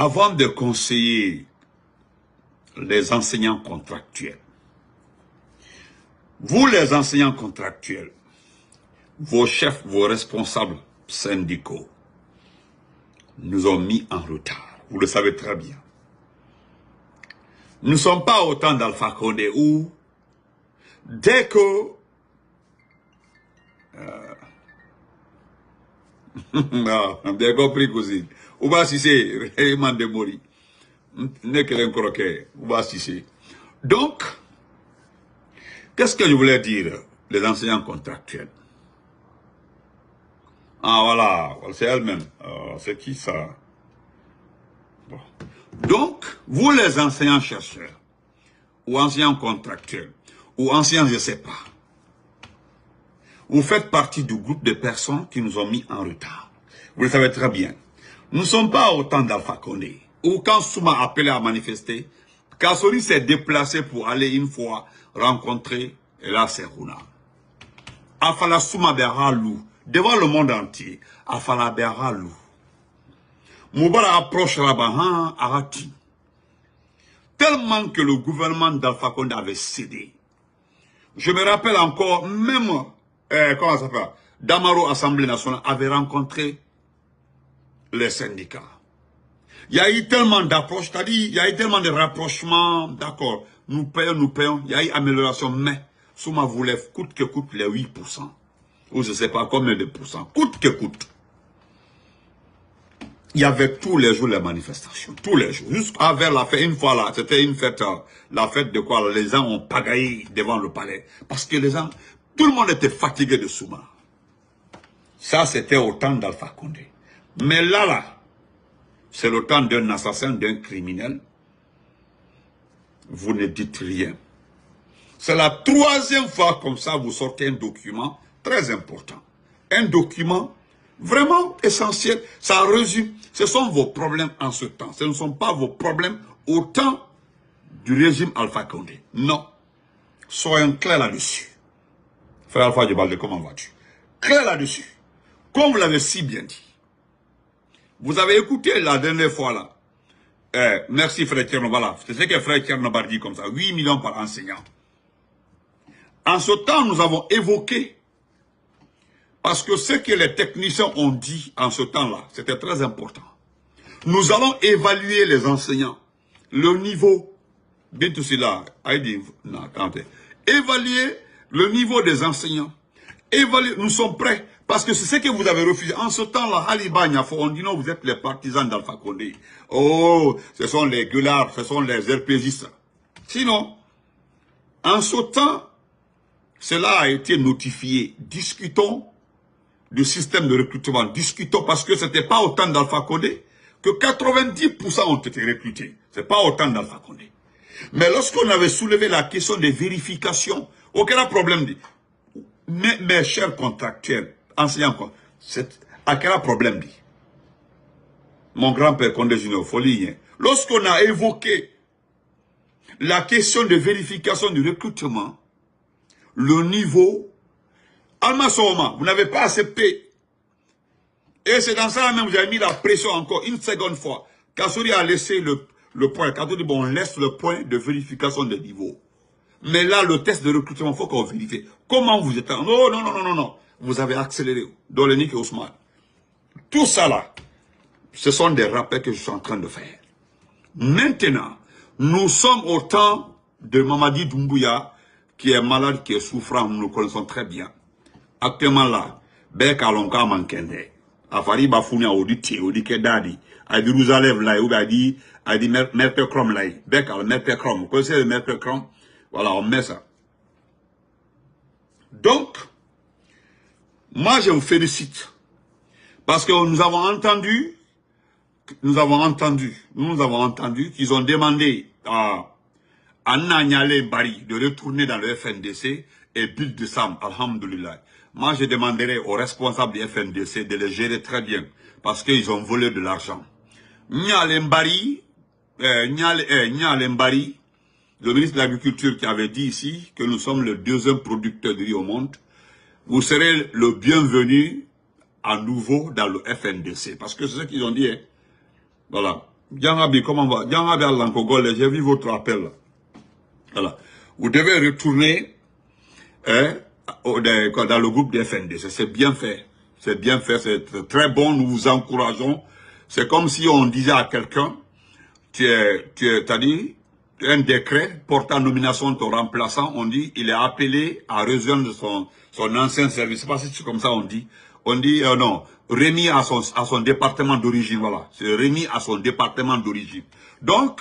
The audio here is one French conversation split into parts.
Avant de conseiller les enseignants contractuels, vous les enseignants contractuels, vos chefs, vos responsables syndicaux nous ont mis en retard. Vous le savez très bien. Nous ne sommes pas au temps d'Alpha Condé où, dès que... non, bien compris, cousine. Ou bien si c'est... Donc, qu'est-ce que je voulais dire, les enseignants contractuels? Ah voilà, c'est elle-même. C'est qui ça? Bon. Donc, vous les enseignants-chercheurs, ou enseignants contractuels, ou enseignants je ne sais pas, vous faites partie du groupe de personnes qui nous ont mis en retard. Vous le savez très bien. Nous ne sommes pas au temps d'Alpha Condé, où quand Souma a appelé à manifester, Kassori s'est déplacé pour aller une fois rencontrer Ella Serouna. Afala Souma Berhalou, devant le monde entier, Afala Berhalou. Moubara approche là-bas, Arati. Tellement que le gouvernement d'Alpha Condé avait cédé. Je me rappelle encore, même, comment ça s'appelle, Damaro Assemblée nationale avait rencontré les syndicats. Il y a eu tellement d'approches, c'est-à-dire, il y a eu tellement de rapprochements, d'accord, nous payons, il y a eu amélioration, mais Souma voulait coûte que coûte les 8%, ou je ne sais pas combien de pourcents, coûte que coûte. Il y avait tous les jours les manifestations, tous les jours. Jusqu'à vers la fête, une fois là, c'était une fête, la fête de quoi les gens ont pagaillé devant le palais. Parce que les gens, tout le monde était fatigué de Souma. Ça, c'était au temps d'Alpha Condé. Mais là, c'est le temps d'un assassin, d'un criminel. Vous ne dites rien. C'est la troisième fois comme ça, vous sortez un document très important. Un document vraiment essentiel. Ça résume. Ce sont vos problèmes en ce temps. Ce ne sont pas vos problèmes au temps du régime Alpha Condé. Non. Soyons clairs là-dessus. Frère Alpha Djibalde, comment vas-tu? Clair là-dessus. Comme vous l'avez si bien dit. Vous avez écouté la dernière fois là. Merci frère Tcherno, voilà. C'est ce que frère Tcherno dit comme ça. 8 millions par enseignant. En ce temps, nous avons évoqué, parce que ce que les techniciens ont dit en ce temps-là, c'était très important. Nous allons évaluer les enseignants, le niveau, bien tout cela, évaluer le niveau des enseignants. Évaluer, nous sommes prêts, parce que c'est ce que vous avez refusé. En ce temps-là, on dit non, vous êtes les partisans d'Alpha Condé. Oh, ce sont les gueulards, ce sont les RPGistes. Sinon, en ce temps, cela a été notifié. Discutons du système de recrutement. Discutons parce que ce n'était pas autant d'Alpha Condé que 90% ont été recrutés. Ce n'est pas autant d'Alpha Condé. Mais lorsqu'on avait soulevé la question des vérifications, aucun problème. Mes chers contractuels, enseignants, à quel problème dit? Mon grand-père Condé Junior, folie. Lorsqu'on a évoqué la question de vérification du recrutement, le niveau, Alma Souma, vous n'avez pas accepté. Et c'est dans ça même, vous avez mis la pression encore une seconde fois. Kassori a laissé le point. Kassori dit, bon, on laisse le point de vérification des niveaux. Mais là, le test de recrutement, il faut qu'on vérifie. Comment vous êtes... Non. Vous avez accéléré. Dolenik et Ousmane. Tout ça là, ce sont des rappels que je suis en train de faire. Maintenant, nous sommes au temps de Mamadi Doumbouya, qui est malade, qui est souffrant, nous le connaissons très bien. Actuellement là, Bek Alonka Mankende, Afari Bafouni a audité, audité Dadi, a dit Rouzalev là, ou a dit Merpe Krom là, Bek Al Merpe Krom, vous connaissez le Merpe Krom? Voilà, on met ça. Donc, moi je vous félicite, parce que nous avons entendu qu'ils ont demandé à Nanyale Bari de retourner dans le FNDC et Bill de Sam, alhamdoulilah. Moi, je demanderai aux responsables du FNDC de les gérer très bien, parce qu'ils ont volé de l'argent. Nyale Mbari, le ministre de l'Agriculture qui avait dit ici que nous sommes le deuxième producteur de riz au monde, vous serez le bienvenu à nouveau dans le FNDC, parce que c'est ce qu'ils ont dit. Hein. Voilà. Djangabi, comment va? Djangabi à Lankogol, j'ai vu votre appel. Là. Voilà. Vous devez retourner hein, dans le groupe des FNDC. C'est bien fait. C'est bien fait, c'est très bon, nous vous encourageons. C'est comme si on disait à quelqu'un, t'as dit, un décret portant nomination de ton remplaçant, on dit, il est appelé à rejoindre son ancien service. C'est pas si c'est comme ça on dit. On dit, non, remis à son département d'origine, voilà. C'est remis à son département d'origine. Donc,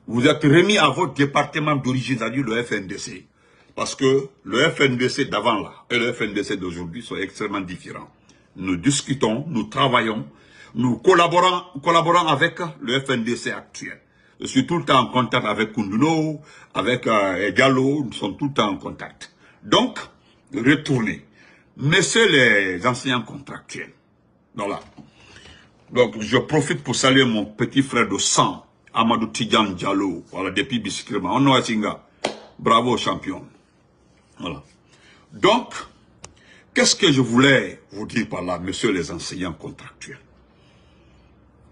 vous êtes remis à votre département d'origine, c'est-à-dire le FNDC. Parce que le FNDC d'avant là et le FNDC d'aujourd'hui sont extrêmement différents. Nous discutons, nous travaillons, nous collaborons avec le FNDC actuel. Je suis tout le temps en contact avec Kunduno, avec Gallo, nous sommes tout le temps en contact. Donc, retournez. Messieurs les enseignants contractuels. Voilà. Donc, je profite pour saluer mon petit frère de sang, Amadou Tidjan Diallo, voilà, depuis Bisikirma. On a Singa. Bravo, champion. Voilà. Donc, qu'est-ce que je voulais vous dire par là, messieurs les enseignants contractuels?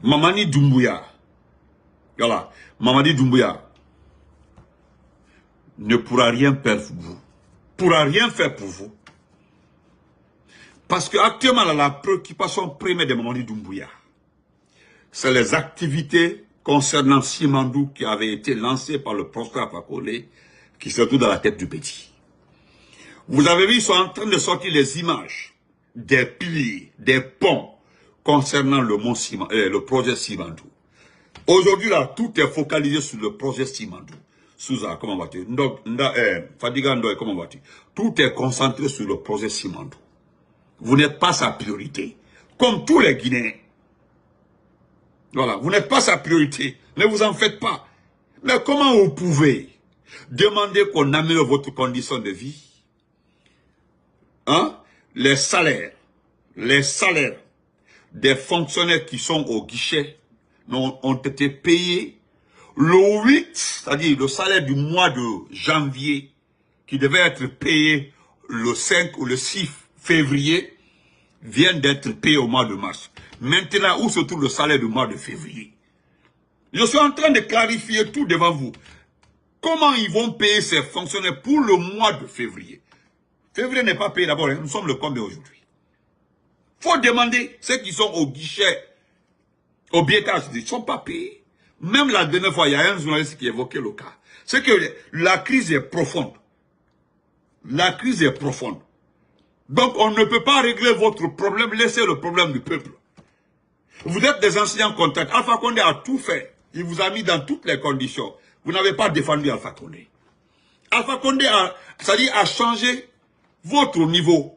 Mamadi Doumbouya, voilà, Mamadi Doumbouya ne pourra rien faire pour vous. Pourra rien faire pour vous. Parce qu'actuellement, la préoccupation première de Mamadi Doumbouya, c'est les activités concernant Simandou qui avaient été lancées par le professeur Fakole, qui se trouve dans la tête du petit. Vous avez vu, ils sont en train de sortir les images des piliers, des ponts concernant le projet Simandou. Aujourd'hui, là, tout est focalisé sur le projet Simandou. Souza, comment vas-tu? Fadiga Ndoye, comment vas-tu? Tout est concentré sur le projet Simandou. Vous n'êtes pas sa priorité. Comme tous les Guinéens. Voilà, vous n'êtes pas sa priorité. Ne vous en faites pas. Mais comment vous pouvez demander qu'on améliore votre condition de vie? Hein? Les salaires des fonctionnaires qui sont au guichet ont été payés le 8, c'est-à-dire le salaire du mois de janvier, qui devait être payé le 5 ou le 6 février, vient d'être payé au mois de mars. Maintenant, où se trouve le salaire du mois de février? Je suis en train de clarifier tout devant vous. Comment ils vont payer ces fonctionnaires pour le mois de février? Février n'est pas payé d'abord, hein. Nous sommes le combien aujourd'hui? Faut demander ceux qui sont au guichet, au billetage, ils ne sont pas payés. Même la dernière fois, il y a un journaliste qui évoquait le cas. C'est que la crise est profonde. La crise est profonde. Donc on ne peut pas régler votre problème, laissez le problème du peuple. Vous êtes des enseignants contractuels. Alpha Condé a tout fait. Il vous a mis dans toutes les conditions. Vous n'avez pas défendu Alpha Condé. Alpha Condé a changé votre niveau.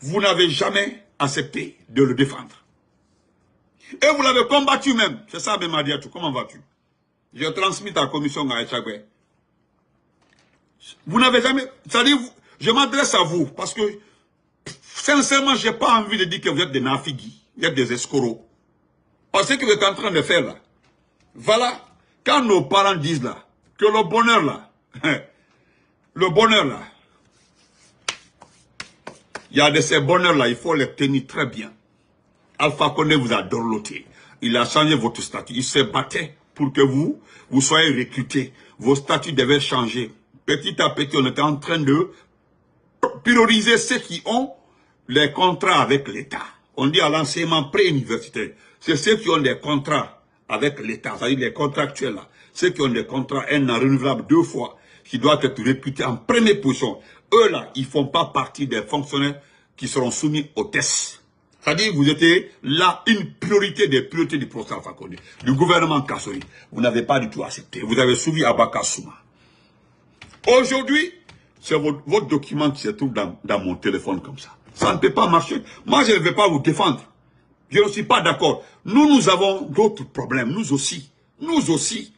Vous n'avez jamais accepté de le défendre. Et vous l'avez combattu même. C'est ça, Bemadiatou. Comment vas-tu? Je transmis ta commission à Echagwe. Vous n'avez jamais... C'est-à-dire, je m'adresse à vous parce que, sincèrement, je n'ai pas envie de dire que vous êtes des nafigis, vous êtes des escrocs. Parce que vous êtes en train de faire là. Voilà. Quand nos parents disent là, que le bonheur là, il y a de ces bonheurs là, il faut les tenir très bien. Alpha Condé vous a dorloté. Il a changé votre statut. Il se battait pour que vous soyez recrutés. Vos statuts devaient changer. Petit à petit, on était en train de prioriser ceux qui ont les contrats avec l'État. On dit à l'enseignement pré-universitaire. C'est ceux qui ont des contrats avec l'État, c'est-à-dire les contractuels là. Ceux qui ont des contrats, un an renouvelable 2 fois, qui doivent être recrutés en première position. Eux là, ils ne font pas partie des fonctionnaires qui seront soumis aux tests. C'est-à-dire, vous étiez là, une priorité des priorités du professeur Alpha Condé, du gouvernement Kassori. Vous n'avez pas du tout accepté. Vous avez suivi Abaka Souma. Aujourd'hui, c'est votre document qui se trouve dans mon téléphone comme ça. Ça ne peut pas marcher. Moi, je ne vais pas vous défendre. Je ne suis pas d'accord. Nous avons d'autres problèmes. Nous aussi. Nous aussi.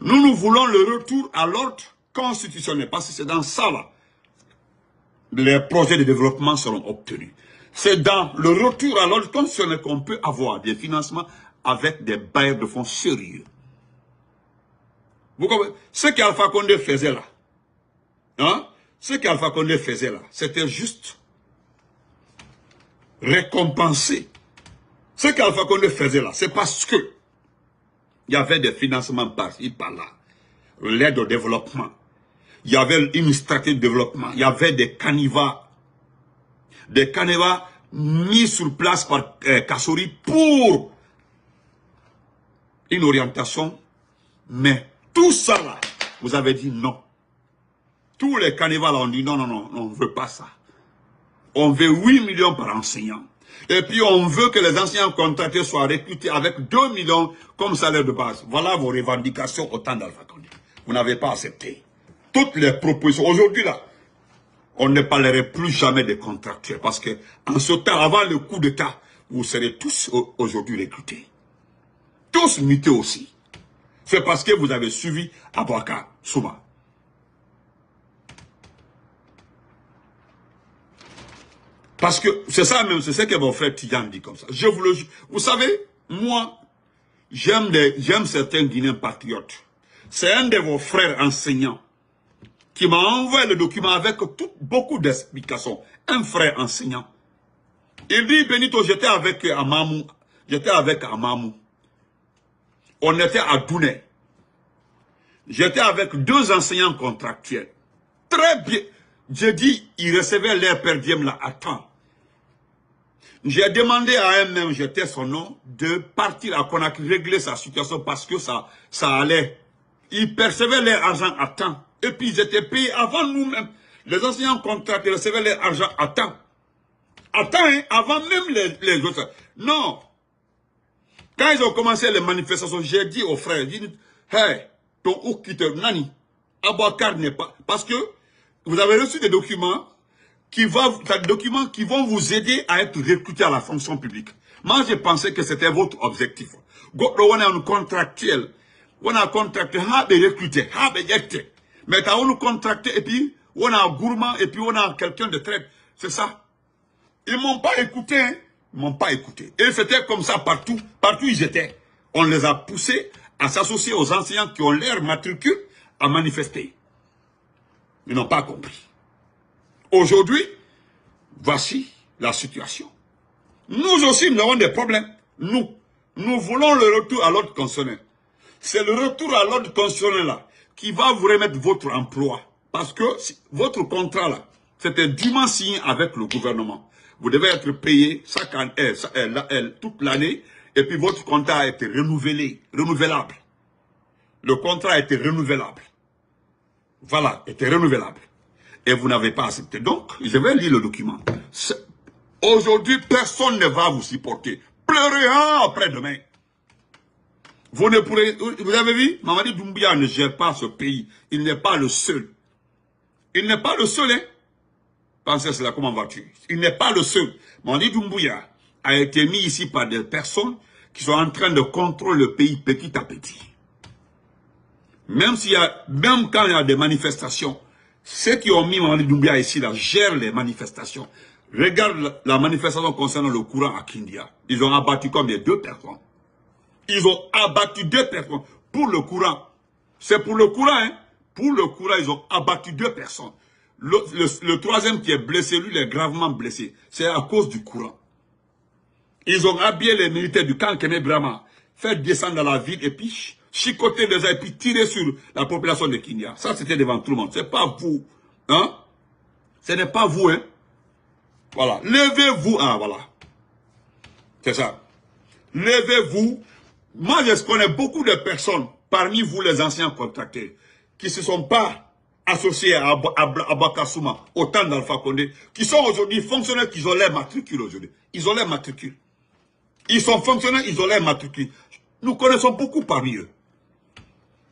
Nous voulons le retour à l'ordre constitutionnel. Parce que c'est dans ça, là, les projets de développement seront obtenus. C'est dans le retour à l'ordre constitutionnel qu'on peut avoir des financements avec des bailleurs de fonds sérieux. Vous comprenez? Ce qu'Alpha Condé faisait là, hein? Ce qu'Alpha Condé faisait là, c'était juste récompenser. Ce qu'Alpha Condé faisait là, c'est parce que Il y avait des financements par-ci, par-là. L'aide au développement. Il y avait une stratégie de développement. Il y avait des canevas. Des canevas mis sur place par Kassori pour une orientation. Mais tout ça là, vous avez dit non. Tous les canevas là ont dit non, non, non, on ne veut pas ça. On veut 8 millions par enseignant. Et puis on veut que les enseignants contractés soient recrutés avec 2 millions comme salaire de base. Voilà vos revendications au temps d'Alpha Condé. Vous n'avez pas accepté. Toutes les propositions. Aujourd'hui là, on ne parlerait plus jamais des contractuels. Parce que en ce temps, avant le coup d'État, vous serez tous aujourd'hui recrutés. Tous mutés aussi. C'est parce que vous avez suivi Abouaka Souma. Parce que c'est ça même, c'est ce que mon frère Tidiane dit comme ça. Je vous le jure. Vous savez, moi, j'aime certains Guinéens patriotes. C'est un de vos frères enseignants qui m'a envoyé le document avec beaucoup d'explications. Un frère enseignant. Il dit, Benito, j'étais avec Amamou. On était à Douné. J'étais avec 2 enseignants contractuels. Très bien. J'ai dit, ils recevaient leur per diem là à temps. J'ai demandé à un même, j'étais son nom, de partir à Conakry, régler sa situation parce que ça allait. Ils percevaient leur argent à temps. Et puis ils étaient payés avant nous-mêmes. Les enseignants contractés recevaient leur argent à temps. À temps, hein, avant même les autres. Non. Quand ils ont commencé les manifestations, j'ai dit aux frères, j'ai dit, hey, ton Oukite, Nani, Abouakar n'est pas... Parce que vous avez reçu des documents qui vont vous aider à être recruté à la fonction publique. Moi, j'ai pensé que c'était votre objectif. On a un contractuel. On a contracté, on a recruté, on a recruté. Mais quand on a contracté, et puis on a un gourmand, et puis on a quelqu'un de très... C'est ça. Ils ne m'ont pas écouté. Hein. Ils ne m'ont pas écouté. Et c'était comme ça partout. Partout où ils étaient. On les a poussés à s'associer aux enseignants qui ont leur matricule à manifester. Ils n'ont pas compris. Aujourd'hui, voici la situation. Nous aussi, nous avons des problèmes. Nous voulons le retour à l'ordre constitutionnel. C'est le retour à l'ordre constitutionnel là qui va vous remettre votre emploi. Parce que votre contrat là, c'était dûment signé avec le gouvernement. Vous devez être payé toute l'année et puis votre contrat a été renouvelable. Le contrat a été renouvelable. Voilà, était renouvelable. Et vous n'avez pas accepté. Donc, je vais lire le document. Aujourd'hui, personne ne va vous supporter. Pleurez après-demain. Vous ne pourrez... Vous avez vu? Mamadi Doumbouya ne gère pas ce pays. Il n'est pas le seul. Il n'est pas le seul, hein? Pensez cela, comment vas-tu? Il n'est pas le seul. Mamadi Doumbouya a été mis ici par des personnes qui sont en train de contrôler le pays petit à petit. Même quand il y a des manifestations, ceux qui ont mis Mamadi Doumbouya ici, là, gèrent les manifestations. Regarde la manifestation concernant le courant à Kindia. Ils ont abattu combien? 2 personnes. Ils ont abattu 2 personnes pour le courant. C'est pour le courant, hein. Pour le courant, ils ont abattu 2 personnes. Le troisième qui est blessé, lui, il est gravement blessé. C'est à cause du courant. Ils ont habillé les militaires du camp Kene Brahma, fait descendre dans la ville et puis chicoter les gens et puis tirer sur la population de Kinya. Ça, c'était devant tout le monde. C'est pas vous. Hein? Ce n'est pas vous, hein. Voilà. Levez-vous. Ah, voilà. C'est ça. Levez-vous. Moi, je connais beaucoup de personnes, parmi vous, les anciens contractés, qui ne se sont pas associés à Abakassouma, au temps d'Alpha Condé, qui sont aujourd'hui fonctionnaires, qui ont leur matricule aujourd'hui. Ils ont leur matricule. Ils sont fonctionnaires, ils ont leur matricule. Nous connaissons beaucoup parmi eux.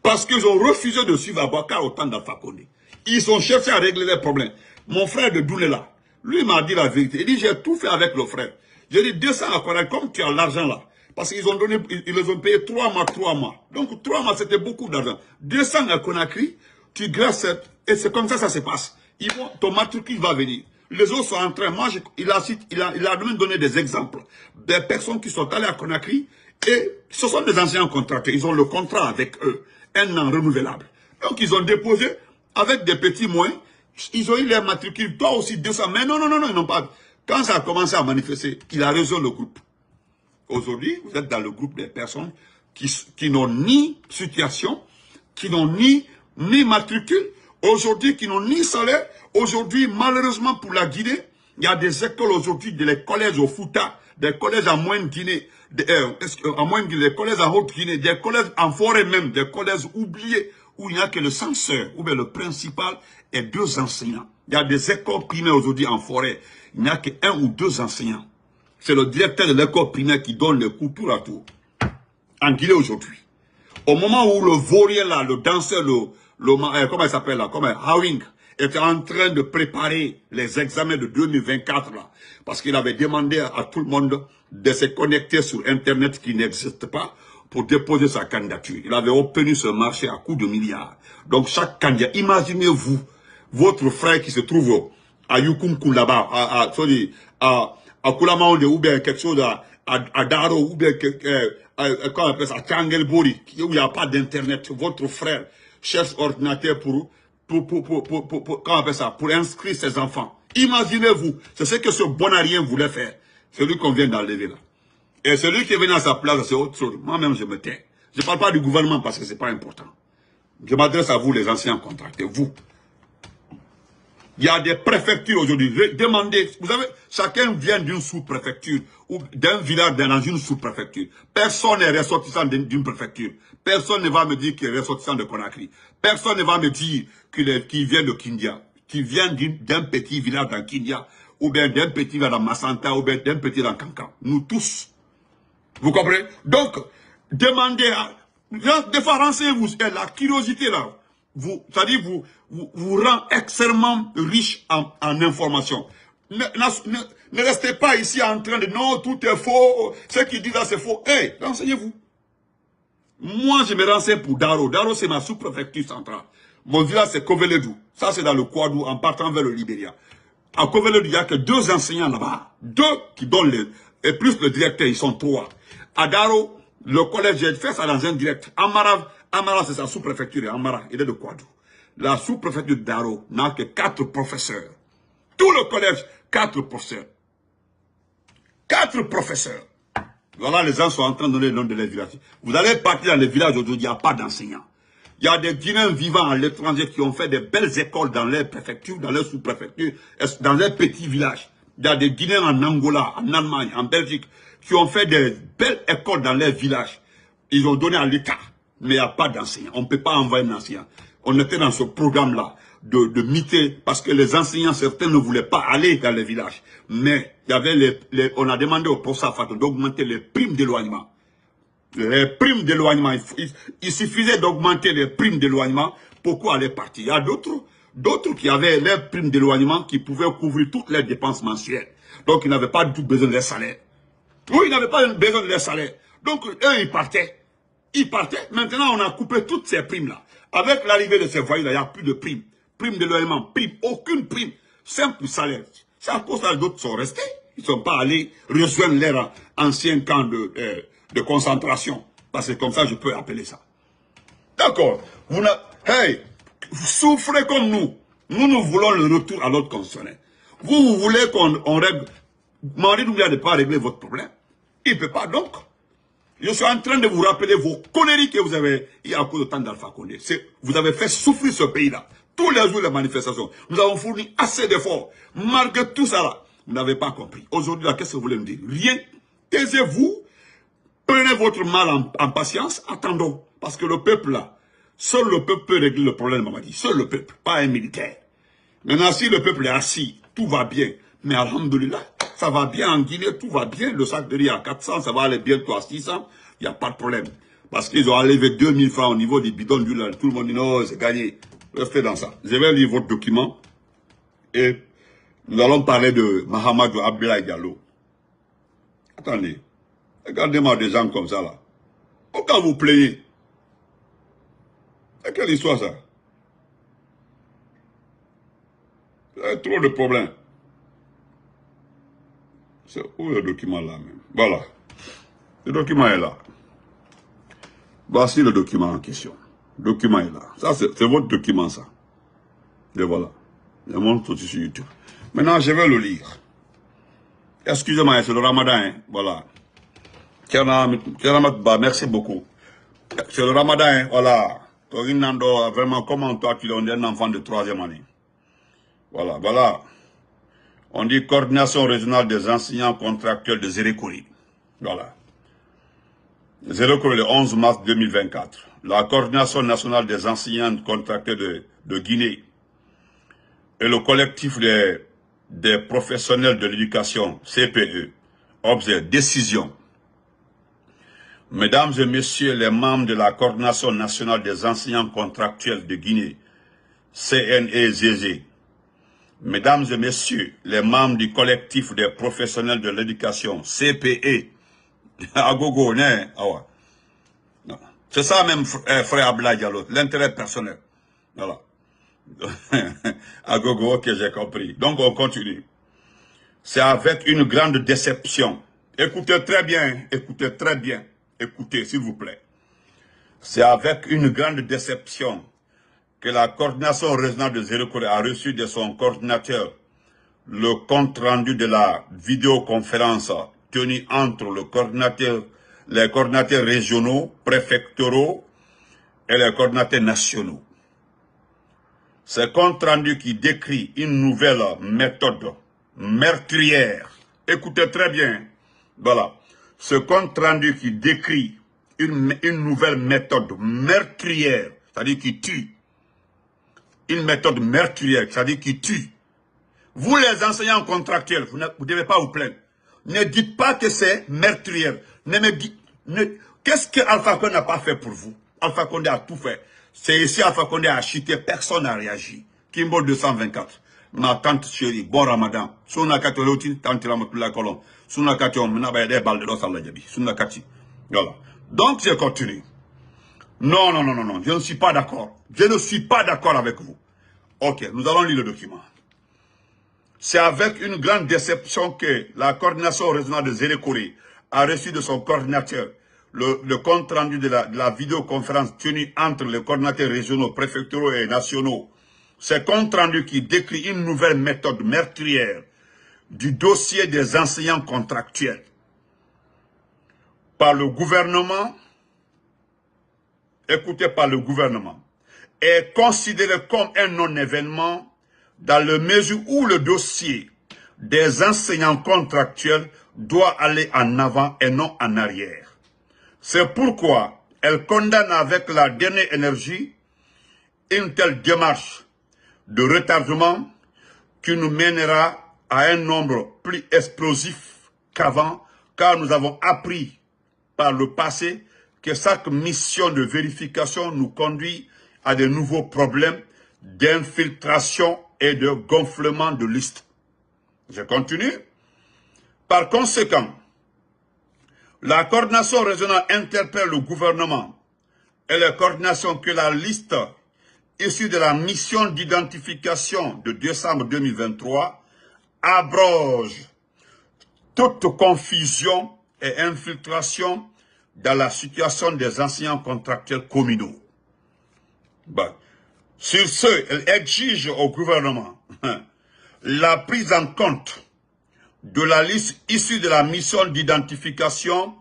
Parce qu'ils ont refusé de suivre Abouaka au temps d'Alpha Condé. Ils ont cherché à régler les problèmes. Mon frère de Dounéla, lui m'a dit la vérité. Il dit, j'ai tout fait avec le frère. J'ai dit, 200 à Conakry, comme tu as l'argent là. Parce qu'ils ont donné, ils les ont payé 3 mois. Donc 3 mois, c'était beaucoup d'argent. 200 à Conakry, tu grâces, et c'est comme ça se passe. Ton matricule va venir. Les autres sont en train, moi, il a même donné des exemples. Des personnes qui sont allées à Conakry, et ce sont des anciens contractés. Ils ont le contrat avec eux, 1 an renouvelable. Donc ils ont déposé, avec des petits moyens, ils ont eu les matricules, toi aussi 200, mais non, ils n'ont pas. Quand ça a commencé à manifester, il a rejoint le groupe. Aujourd'hui, vous êtes dans le groupe des personnes qui n'ont ni situation, qui n'ont ni matricule, aujourd'hui qui n'ont ni salaire. Aujourd'hui, malheureusement pour la Guinée, il y a des écoles aujourd'hui, des collèges au Fouta, des collèges en Moyenne-Guinée, des collèges en Haute-Guinée, des collèges en forêt même, des collèges oubliés, où il n'y a que le censeur, ou bien le principal et 2 enseignants. Il y a des écoles primaires aujourd'hui en forêt, il n'y a que 1 ou 2 enseignants. C'est le directeur de l'école primaire qui donne les coups tour à tour. En Guinée aujourd'hui. Au moment où le vaurien là, le danseur, comment il s'appelle là, Hawing, était en train de préparer les examens de 2024 là, parce qu'il avait demandé à tout le monde de se connecter sur Internet qui n'existe pas pour déposer sa candidature. Il avait obtenu ce marché à coups de milliards. Donc chaque candidat, imaginez-vous, votre frère qui se trouve à Yukunku là-bas, à Kulamaonde ou bien quelque chose à Daro ou bien comment on appelle ça, à Tchangelbori, où il n'y a pas d'internet, votre frère cherche ordinateur pour comment on appelle ça, pour inscrire ses enfants. Imaginez-vous, c'est ce que ce bonarien voulait faire. Celui qu'on vient d'enlever là. Et celui qui est venu à sa place, c'est autre chose. Moi-même, je me tais. Je ne parle pas du gouvernement parce que ce n'est pas important. Je m'adresse à vous, les anciens contractés, vous. Il y a des préfectures aujourd'hui. Demandez, vous savez, chacun vient d'une sous-préfecture ou d'un village dans une sous-préfecture. Personne n'est ressortissant d'une préfecture. Personne ne va me dire qu'il est ressortissant de Conakry. Personne ne va me dire qu'il vient de Kindia, qu'il vient d'un petit village dans Kindia, ou bien d'un petit village dans Massanta, ou bien d'un petit dans Kankan. Nous tous. Vous comprenez? Donc, demandez à... Des fois, renseignez-vous. La curiosité là, c'est-à-dire vous rend extrêmement riche en informations. Ne restez pas ici en train de non, tout est faux, ce qui dit là c'est faux. Hey, renseignez-vous. Moi, je me renseigne pour Daro. Daro, c'est ma sous-préfecture centrale. Mon village, c'est Koveledou. Ça, c'est dans le Kouadou, en partant vers le Libéria. À Koveledou, il n'y a que 2 enseignants là-bas. 2 qui donnent et plus le directeur, ils sont 3. À Daro, le collège, j'ai fait ça dans un direct. Amara, c'est sa sous-préfecture. Amara, il est de Kouadou. La sous-préfecture de Daro n'a que 4 professeurs. Tout le collège, 4 professeurs. 4 professeurs. Voilà, les gens sont en train de donner le nom de les villages. Vous allez partir dans les villages aujourd'hui, il n'y a pas d'enseignants. Il y a des Guinéens vivants à l'étranger qui ont fait des belles écoles dans leurs préfectures, dans leurs sous-préfectures, dans leurs petits villages. Il y a des Guinéens en Angola, en Allemagne, en Belgique, qui ont fait des belles écoles dans leurs villages. Ils ont donné à l'État, mais il n'y a pas d'enseignants. On ne peut pas envoyer un enseignant. On était dans ce programme-là de miter, parce que les enseignants, certains ne voulaient pas aller dans les villages. Mais il y avait on a demandé au professeur Fatou d'augmenter les primes d'éloignement. Les primes d'éloignement, il suffisait d'augmenter les primes d'éloignement. Pourquoi aller partir? Il y a d'autres qui avaient les primes d'éloignement qui pouvaient couvrir toutes les dépenses mensuelles. Donc ils n'avaient pas du tout besoin de leur salaire. Oui, ils n'avaient pas besoin de leur salaire. Donc eux, ils partaient. Ils partaient. Maintenant, on a coupé toutes ces primes-là. Avec l'arrivée de ces voyous-là, il n'y a plus de primes. Prime d'éloignement, prime, aucune prime. Simple salaire. C'est à cause que d'autres sont restés. Ils ne sont pas allés rejoindre leur ancien camp de concentration. Parce que comme ça, je peux appeler ça. D'accord. Hey, vous souffrez comme nous. Nous voulons le retour à l'ordre constitutionnel. Vous voulez qu'on règle. Marie n'oublie de ne pas régler votre problème. Il ne peut pas donc. Je suis en train de vous rappeler vos conneries que vous avez eu à cause de temps d'Alpha Condé. Vous avez fait souffrir ce pays-là. Tous les jours, les manifestations. Nous avons fourni assez d'efforts. Malgré tout ça là, vous n'avez pas compris. Aujourd'hui, qu'est-ce que vous voulez me dire? Rien. Taisez-vous. Prenez votre mal en patience. Attendons. Parce que le peuple là, seul le peuple peut régler le problème, Mamadi. Seul le peuple, pas un militaire. Maintenant, si le peuple est assis, tout va bien. Mais alhamdoulilah, ça va bien en Guinée, tout va bien. Le sac de riz à 400, ça va aller bientôt à 600. Il n'y a pas de problème. Parce qu'ils ont enlevé 2000 francs au niveau des bidons du lait. Tout le monde dit non, c'est gagné. Restez dans ça. Je vais lire votre document. Et nous allons parler de Mahamadou Abdoulaye Diallo. Attendez. Regardez-moi des gens comme ça là. Pourquoi vous plaignez? C'est quelle histoire ça? Vous avez trop de problèmes. C'est où le document là même? Voilà. Le document est là. Voici le document en question. Le document est là. Ça, c'est votre document, ça. Et voilà. Je montre tout sur YouTube. Maintenant, je vais le lire. Excusez-moi, c'est le ramadan. Hein. Voilà. Merci beaucoup. C'est le ramadan, hein, voilà. Torinando, vraiment, comment toi, tu es un enfant de 3e année. Voilà, voilà. On dit coordination régionale des enseignants contractuels de Zérékouri. Voilà. Zérékouri, le 11 mars 2024. La coordination nationale des enseignants contractuels de Guinée et le collectif des professionnels de l'éducation, CPE, observe décision. Mesdames et messieurs les membres de la coordination nationale des enseignants contractuels de Guinée, CNEZZ, mesdames et messieurs les membres du collectif des professionnels de l'éducation, CPE, Agogo, c'est ça même, frère Abdoulaye Diallo, l'intérêt personnel. Voilà. Agogo, ok, j'ai compris. Donc on continue. C'est avec une grande déception. Écoutez très bien, écoutez s'il vous plaît. C'est avec une grande déception que la coordination régionale de Zérékouri a reçu de son coordinateur le compte rendu de la vidéoconférence tenue entre les coordinateurs régionaux, préfectoraux et les coordinateurs nationaux. Ce compte rendu qui décrit une nouvelle méthode meurtrière. Écoutez très bien. Voilà. Ce compte rendu qui décrit une nouvelle méthode meurtrière, c'est-à-dire qui tue. Une méthode meurtrière, c'est-à-dire qui tue. Vous les enseignants contractuels, vous ne devez pas vous plaindre. Ne dites pas que c'est meurtrière. Qu'est-ce que Alpha Condé n'a pas fait pour vous? Alpha Condé a tout fait. C'est ici Alpha Condé a chuté, personne n'a réagi. Kimbo 224. Ma tante chérie, bon ramadan. Suna kati oloti, tante la colonne. Suna kati on mena des balles de l'os à la jabi. Suna kati. Voilà. Donc je continue. Non, je ne suis pas d'accord. Je ne suis pas d'accord avec vous. Ok, nous allons lire le document. C'est avec une grande déception que la coordination régionale de Zérékouri a reçu de son coordinateur le compte rendu de la vidéoconférence tenue entre les coordinateurs régionaux, préfectoraux et nationaux. Ce compte rendu qui décrit une nouvelle méthode meurtrière du dossier des enseignants contractuels par le gouvernement, écoutez, par le gouvernement, est considéré comme un non-événement dans la mesure où le dossier des enseignants contractuels doit aller en avant et non en arrière. C'est pourquoi elle condamne avec la dernière énergie une telle démarche de retardement qui nous mènera à un nombre plus explosif qu'avant, car nous avons appris par le passé que chaque mission de vérification nous conduit à de nouveaux problèmes d'infiltration et de gonflement de liste. Je continue. Par conséquent, la coordination régionale interpelle le gouvernement et les coordinations que la liste issue de la mission d'identification de décembre 2023 abroge toute confusion et infiltration dans la situation des enseignants contractuels communaux. Sur ce, elle exige au gouvernement la prise en compte de la liste issue de la mission d'identification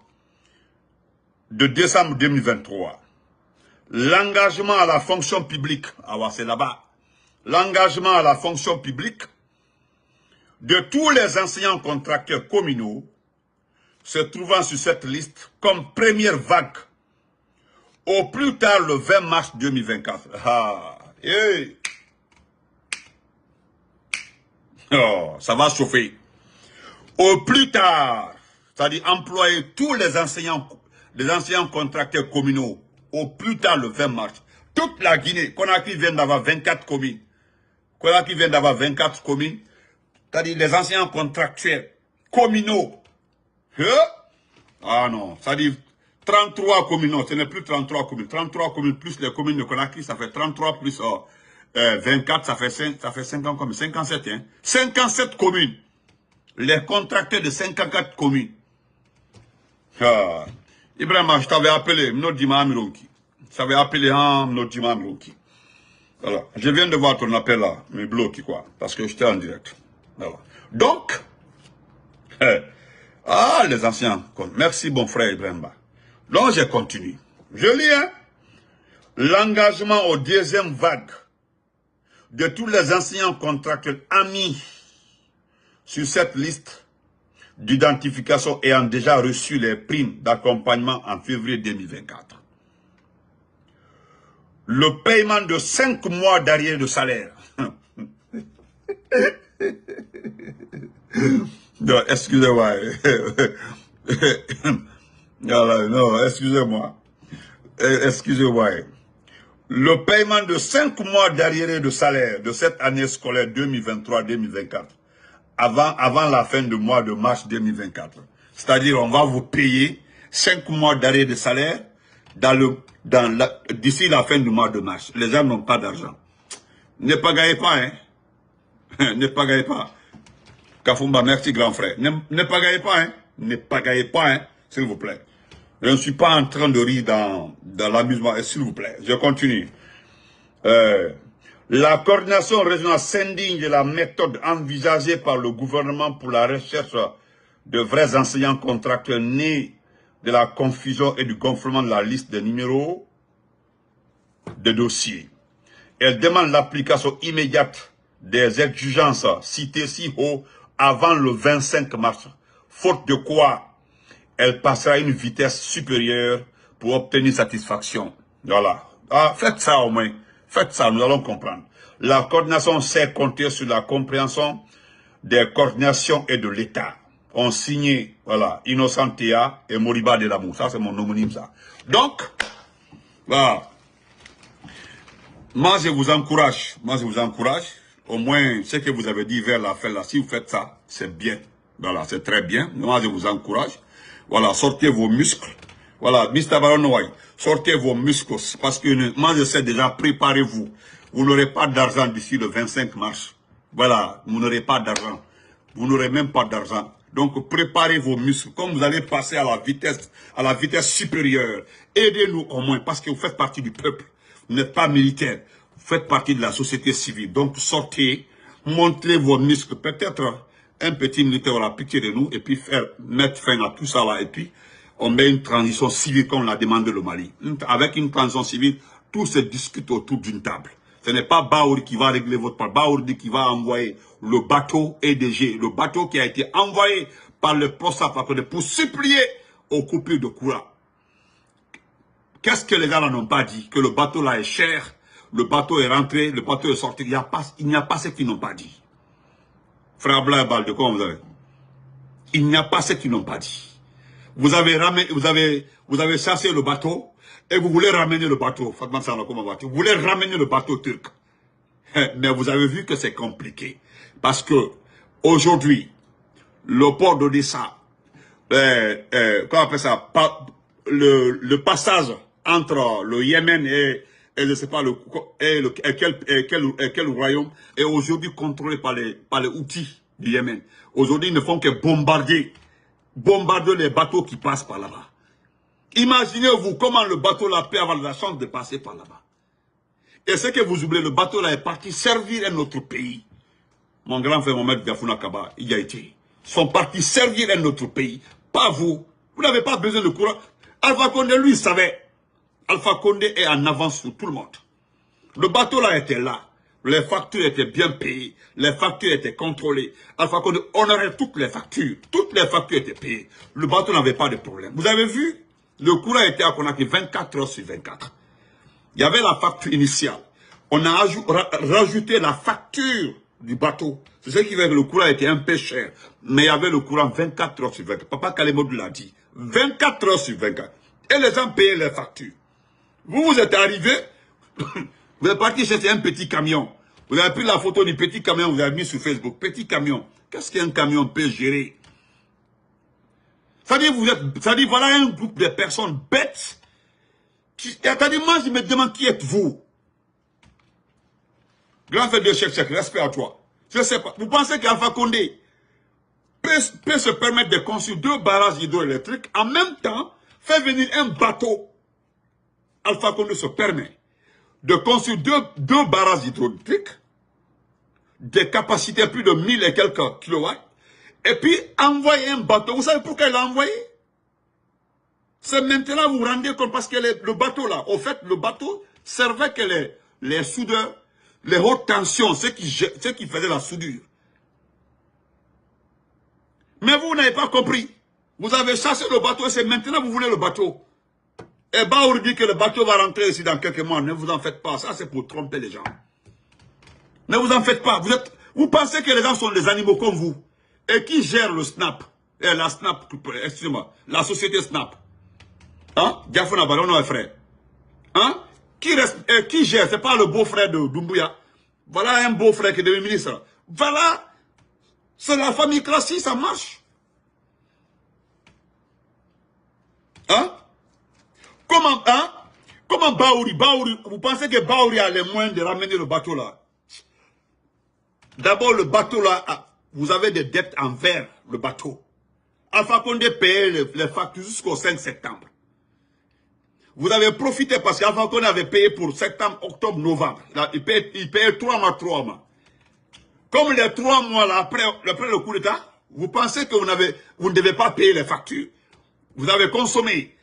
de décembre 2023. L'engagement à la fonction publique, c'est là-bas, l'engagement à la fonction publique de tous les enseignants contractuels communaux se trouvant sur cette liste comme première vague au plus tard le 20 mars 2024. Ça va chauffer. Au plus tard, c'est-à-dire employer tous les enseignants contractuels communaux, au plus tard le 20 mars. Toute la Guinée, Conakry vient d'avoir 24 communes. C'est-à-dire les enseignants contractuels communaux. Ah non, c'est-à-dire 33 communes, non, ce n'est plus 33 communes. 33 communes plus les communes de Conakry, ça fait 33 plus 24, ça fait 50 communes. 57, hein. 57 communes. Les contracteurs de 54 communes. Ibrahima, je t'avais appelé, Mnodima Amironki. Je t'avais appelé Mnodima Amironki. Voilà. Je viens de voir ton appel là, mais bloqué quoi, parce que j'étais en direct. Voilà. Donc, les anciens, merci bon frère Ibrahima. Donc, je continue. Je lis, hein. L'engagement au deuxième vague de tous les enseignants contractuels amis sur cette liste d'identification ayant déjà reçu les primes d'accompagnement en février 2024. Le paiement de 5 mois d'arrière de salaire. Non, excusez-moi. Non, excusez-moi. Excusez-moi. Le paiement de 5 mois d'arriéré de salaire de cette année scolaire 2023-2024, avant la fin du mois de mars 2024. C'est-à-dire, on va vous payer 5 mois d'arriéré de salaire d'ici la fin du mois de mars. Les gens n'ont pas d'argent. Ne pagayez pas, hein. Ne pagayez pas. Kafumba, merci grand frère. Ne pagayez pas, hein. Ne pagayez pas, hein, s'il vous plaît. Je ne suis pas en train de rire dans l'amusement, s'il vous plaît. Je continue. La coordination régionale s'indigne de la méthode envisagée par le gouvernement pour la recherche de vrais enseignants contractuels nés de la confusion et du gonflement de la liste des numéros de dossiers. Elle demande l'application immédiate des exigences citées si haut avant le 25 mars, faute de quoi elle passera à une vitesse supérieure pour obtenir satisfaction. Voilà. Ah, faites ça au moins. Faites ça, nous allons comprendre. La coordination sait compter sur la compréhension des coordinations et de l'État. On signé, voilà, Innocent Théa et Moriba de l'amour. Ça, c'est mon homonyme, ça. Donc, voilà. Moi, je vous encourage. Moi, je vous encourage. Au moins, ce que vous avez dit vers la fin, là, si vous faites ça, c'est bien. Voilà, c'est très bien. Moi, je vous encourage. Voilà, sortez vos muscles. Voilà, Mr. Baronouaï, sortez vos muscles. Parce que moi, je sais déjà, préparez-vous. Vous n'aurez pas d'argent d'ici le 25 mars. Voilà, vous n'aurez pas d'argent. Vous n'aurez même pas d'argent. Donc, préparez vos muscles. Comme vous allez passer à la vitesse supérieure, aidez-nous au moins, parce que vous faites partie du peuple. Vous n'êtes pas militaire. Vous faites partie de la société civile. Donc, sortez, montrez vos muscles. Peut-être un petit militaire aura pitié de nous et puis mettre fin à tout ça là. Et puis, on met une transition civile comme l'a demandé le Mali. Avec une transition civile, tout se discute autour d'une table. Ce n'est pas Baouri qui va régler votre part. Baouri qui va envoyer le bateau EDG, le bateau qui a été envoyé par le PROSAP pour supplier aux coupures de courant. Qu'est-ce que les gens n'ont pas dit? Que le bateau là est cher, le bateau est rentré, le bateau est sorti. Il n'y a pas ce qu'ils n'ont pas dit. Frère Blanc et Balde, comment vous avez? Il n'y a pas ce qu'ils n'ont pas dit. Vous avez chassé le bateau et vous voulez ramener le bateau. Fatma Sana, comment va-t-il? Vous voulez ramener le bateau turc. Mais vous avez vu que c'est compliqué. Parce que aujourd'hui, le port d'Odessa, comment on appelle ça? Le passage entre le Yémen et je ne sais pas quel royaume est aujourd'hui contrôlé par les Houthis du Yémen. Aujourd'hui, ils ne font que bombarder les bateaux qui passent par là-bas. Imaginez-vous comment le bateau là peut avoir la chance de passer par là-bas. Et ce que vous oubliez, le bateau là est parti servir un autre pays. Mon grand frère Mohamed Gafouna Kaba, il y a été. Ils sont partis servir un autre pays. Pas vous. Vous n'avez pas besoin de courant. Alpha Condé, lui, savait. Alpha Condé est en avance sur tout le monde. Le bateau là était là. Les factures étaient bien payées. Les factures étaient contrôlées. Alpha Condé honorait toutes les factures. Toutes les factures étaient payées. Le bateau n'avait pas de problème. Vous avez vu? Le courant était à Conakry 24 heures sur 24. Il y avait la facture initiale. On a rajouté la facture du bateau. C'est ce qui fait que le courant était un peu cher. Mais il y avait le courant 24 heures sur 24. Papa Kalemodou l'a dit. 24 heures sur 24. Et les gens payaient les factures. Vous êtes arrivés, vous êtes parti chercher un petit camion. Vous avez pris la photo du petit camion, vous avez mis sur Facebook. Petit camion. Qu'est-ce qu'un camion peut gérer? Ça dit, voilà un groupe de personnes bêtes. C'est-à-dire, moi, je me demande qui êtes-vous? Grand frère de Cheikh, respect à toi. Je ne sais pas. Vous pensez qu'Alpha Condé peut se permettre de construire 2 barrages hydroélectriques, en même temps, faire venir un bateau? Alpha Condé se permet de construire deux barrages hydroélectriques, des capacités plus de 1000 et quelques kilowatts, et puis envoyer un bateau. Vous savez pourquoi il l'a envoyé? C'est maintenant vous vous rendez compte parce que le bateau là, au fait, le bateau servait que les soudeurs, les hautes tensions, ceux qui faisaient la soudure. Mais vous n'avez pas compris. Vous avez chassé le bateau et c'est maintenant que vous voulez le bateau. Et Baouri dit que le bateau va rentrer ici dans quelques mois. Ne vous en faites pas. Ça, c'est pour tromper les gens. Ne vous en faites pas. Vous pensez que les gens sont des animaux comme vous. Et qui gère le Snap? Et la Snap, excusez-moi, la société Snap. Hein? Diafona Barono est frère. Hein? Qui gère? C'est pas le beau-frère de Doumbouya. Voilà un beau-frère qui est devenu ministre. Voilà. C'est la famille classique, ça marche. Hein? Comment Baouri, vous pensez que Baouri a les moyens de ramener le bateau là? D'abord, le bateau là, vous avez des dettes envers le bateau. Alpha Condé payait les factures jusqu'au 5 septembre. Vous avez profité parce qu'Alpha Condé avait payé pour septembre, octobre, novembre. Là, il payait 3 mois. Comme les 3 mois là, après le coup d'État, vous pensez que vous ne devez pas payer les factures. Vous avez consommé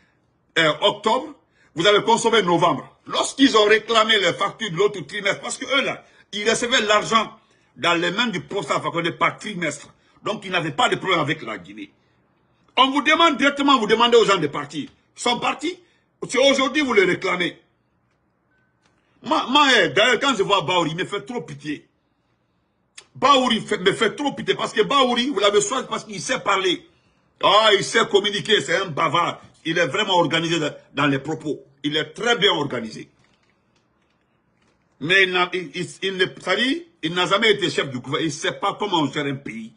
octobre, vous avez consommé novembre. Lorsqu'ils ont réclamé les factures de l'autre trimestre, parce que eux là, ils recevaient l'argent dans les mains du poste Alpha Condé par trimestre. Donc ils n'avaient pas de problème avec la Guinée. On vous demande directement, vous demandez aux gens de partir. Ils sont partis. C'est aujourd'hui vous les réclamez. D'ailleurs, quand je vois Baouri, il me fait trop pitié. Baouri me fait trop pitié parce que Baouri, vous l'avez choisi parce qu'il sait parler. Ah, il sait communiquer, c'est un bavard. Il est vraiment organisé dans les propos. Il est très bien organisé. Mais il n'a jamais été chef du gouvernement. Il ne sait pas comment on gère un pays.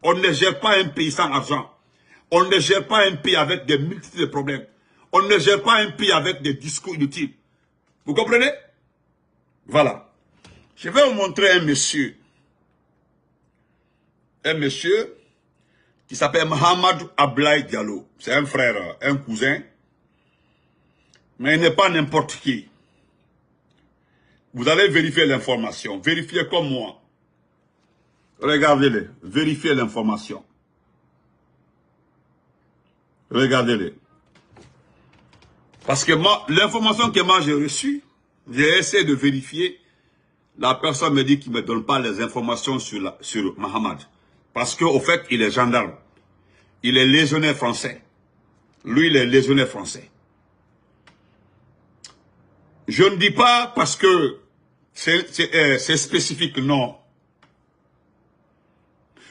On ne gère pas un pays sans argent. On ne gère pas un pays avec des multitudes de problèmes. On ne gère pas un pays avec des discours inutiles. Vous comprenez? Voilà. Je vais vous montrer un monsieur. Un monsieur qui s'appelle Mohamed Ablaye Diallo. C'est un frère, un cousin. Mais il n'est pas n'importe qui. Vous allez vérifier l'information. Vérifiez comme moi. Regardez-les. Vérifiez l'information. Regardez-les. Parce que l'information que moi j'ai reçue, j'ai essayé de vérifier. La personne me dit qu'il ne me donne pas les informations sur Mohamed. Parce qu'au fait, il est gendarme. Il est légionnaire français. Lui, il est légionnaire français. Je ne dis pas parce que c'est spécifique, non.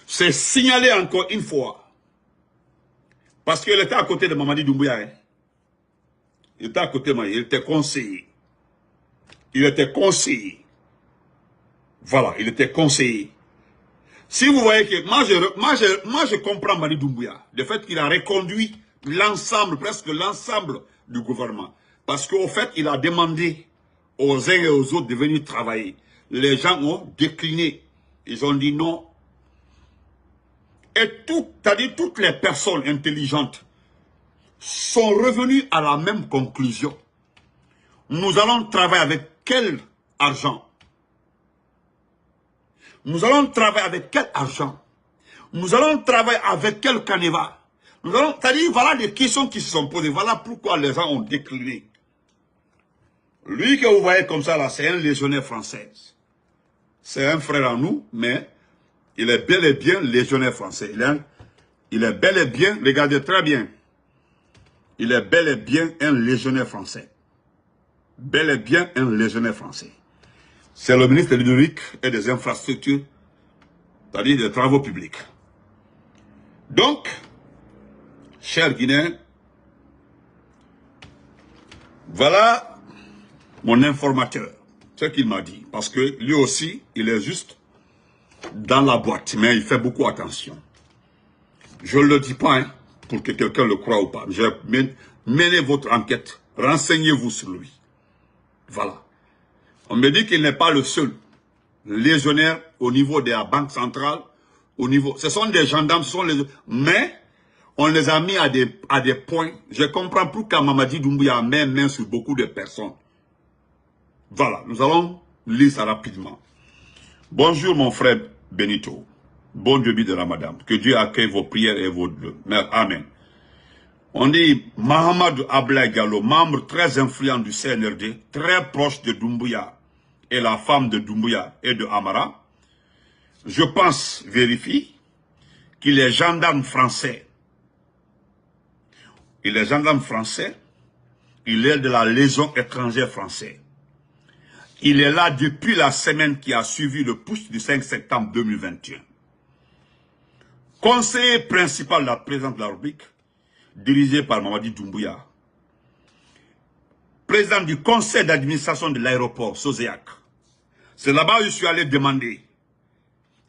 C'est signalé encore une fois. Parce qu'il était à côté de Mamadi Doumbouya. Hein. Il était à côté de moi, il était conseiller. Il était conseiller. Voilà, il était conseiller. Si vous voyez que, moi je comprends Mamadi Doumbouya, le fait qu'il a reconduit l'ensemble, presque l'ensemble du gouvernement. Parce qu'au fait, il a demandé aux uns et aux autres de venir travailler. Les gens ont décliné. Ils ont dit non. Et c'est-à-dire toutes les personnes intelligentes sont revenues à la même conclusion. Nous allons travailler avec quel argent? Nous allons travailler avec quel argent? Nous allons travailler avec quel canevas? C'est-à-dire, voilà des questions qui se sont posées. Voilà pourquoi les gens ont décliné. Lui que vous voyez comme ça là, c'est un légionnaire français. C'est un frère à nous, mais il est bel et bien légionnaire français. Il est bel et bien, regardez très bien. Il est bel et bien un légionnaire français. Bel et bien un légionnaire français. C'est le ministre de l'Hydraulique et des infrastructures, c'est-à-dire des travaux publics. Donc, chers Guinéens, voilà mon informateur, ce qu'il m'a dit. Parce que lui aussi, il est juste dans la boîte, mais il fait beaucoup attention. Je ne le dis pas, hein, pour que quelqu'un le croie ou pas. Menez votre enquête, renseignez-vous sur lui. Voilà. On me dit qu'il n'est pas le seul légionnaire au niveau de la Banque centrale. Ce sont des gendarmes, mais on les a mis à des points. Je comprends pourquoi Mamadi Doumbouya met main sur beaucoup de personnes. Voilà, nous allons lire ça rapidement. Bonjour mon frère Benito. Bon début de Ramadan. Que Dieu accueille vos prières et vos vœux. Amen. On dit Mahamadou Abdoulaye Diallo, membre très influent du CNRD, très proche de Doumbouya et la femme de Doumbouya et de Amara. Je pense, vérifie, qu'il est gendarme français. Il est gendarme français. Il est de la Légion étrangère française. Il est là depuis la semaine qui a suivi le putsch du 5 septembre 2021. Conseiller principal de la présidente de la République, dirigé par Mamadi Doumbouya. Président du conseil d'administration de l'aéroport, Soséac. C'est là-bas où je suis allé demander